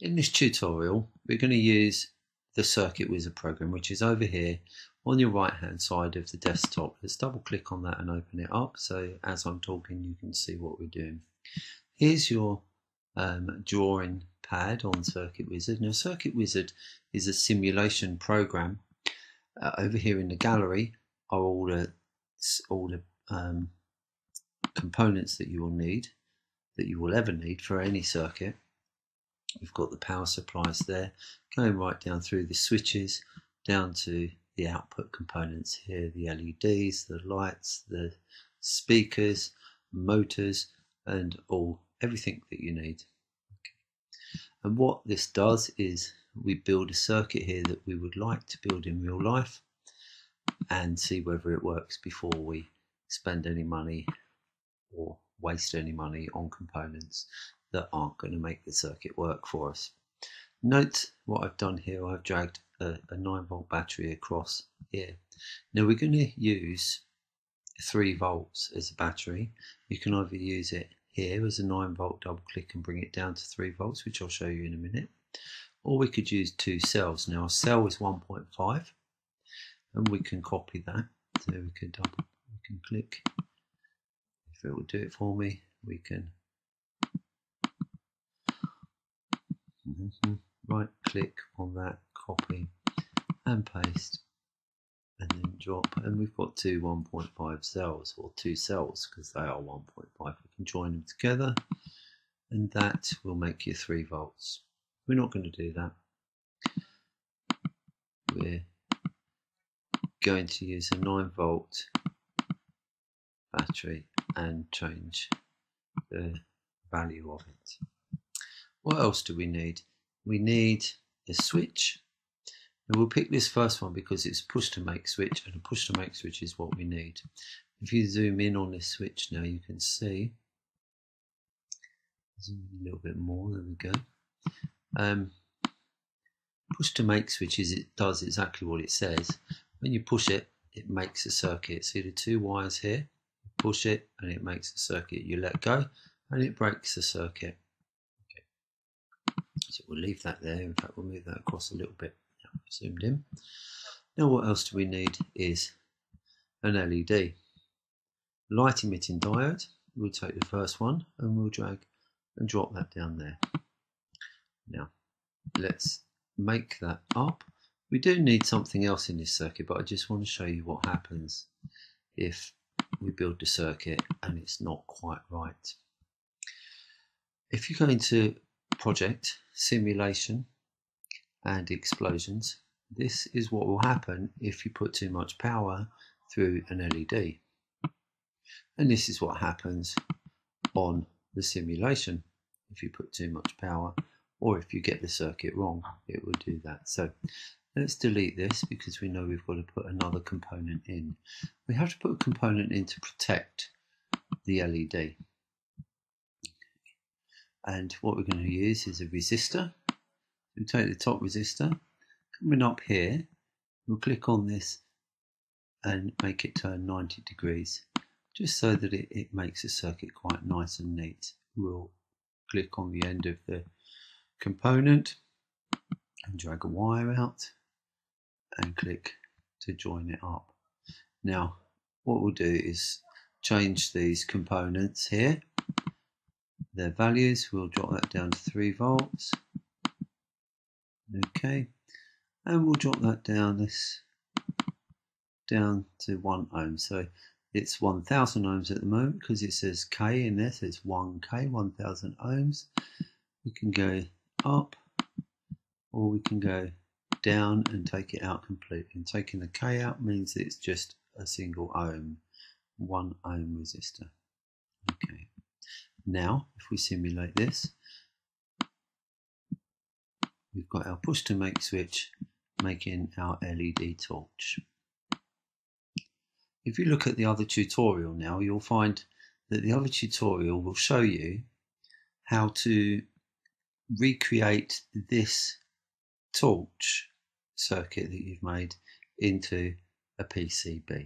In this tutorial, we're going to use the Circuit Wizard program, which is over here on your right hand side of the desktop. Let's double click on that and open it up so as I'm talking you can see what we're doing. Here's your drawing pad on Circuit Wizard. Now Circuit Wizard is a simulation program. Over here in the gallery are all the components that you will need, that you will ever need for any circuit. We've got the power supplies there, going right down through the switches, down to the output components here, the LEDs, the lights, the speakers, motors, and everything that you need. Okay. And what this does is we build a circuit here that we would like to build in real life and see whether it works before we spend any money or waste any money on components that aren't going to make the circuit work for us. Note what I've done here. I've dragged a 9-volt battery across here. Now we're going to use 3 volts as a battery. You can either use it here as a 9-volt, double click and bring it down to 3 volts, which I'll show you in a minute, or we could use 2 cells. Now a cell is 1.5 and we can copy that, so we can click. If it will do it for me, we can right click on that, copy and paste, and then drop, and we've got 2 1.5 cells, or 2 cells because they are 1.5. We can join them together and that will make you 3 volts. We're not going to do that. We're going to use a 9-volt battery and change the value of it. What else do we need? We need a switch. And we'll pick this first one because it's a push to make switch, and a push to make switch is what we need. If you zoom in on this switch now, you can see, zoom in a little bit more, there we go. Push to make switches, it does exactly what it says. When you push it, it makes a circuit. See the 2 wires here? You push it and it makes a circuit. You let go and it breaks the circuit. So we'll leave that there. In fact, we'll move that across a little bit. Now I've zoomed in. Now what else do we need is an LED. Light emitting diode. We'll take the first one and we'll drag and drop that down there. Now let's make that up. We do need something else in this circuit, but I just want to show you what happens if we build the circuit and it's not quite right. If you go into Project, Simulation and Explosions, this is what will happen if you put too much power through an LED. And this is what happens on the simulation. If you put too much power, or if you get the circuit wrong, it will do that. So let's delete this because we know we've got to put another component in. We have to put a component in to protect the LED. And what we're going to use is a resistor. We'll take the top resistor, coming up here, we'll click on this and make it turn 90 degrees, just so that it makes the circuit quite nice and neat. We'll click on the end of the component and drag a wire out and click to join it up. Now what we'll do is change these components here, their values. We'll drop that down to 3 volts. Okay, and we'll drop that down down to 1 ohm. So it's 1000 ohms at the moment because it says K in there, so it's 1K, 1000 ohms. We can go up or we can go down and take it out completely. And taking the K out means that it's just a single ohm, 1 ohm resistor. Okay. Now, if we simulate this, we've got our push to make switch making our LED torch. If you look at the other tutorial now, you'll find that the other tutorial will show you how to recreate this torch circuit that you've made into a PCB.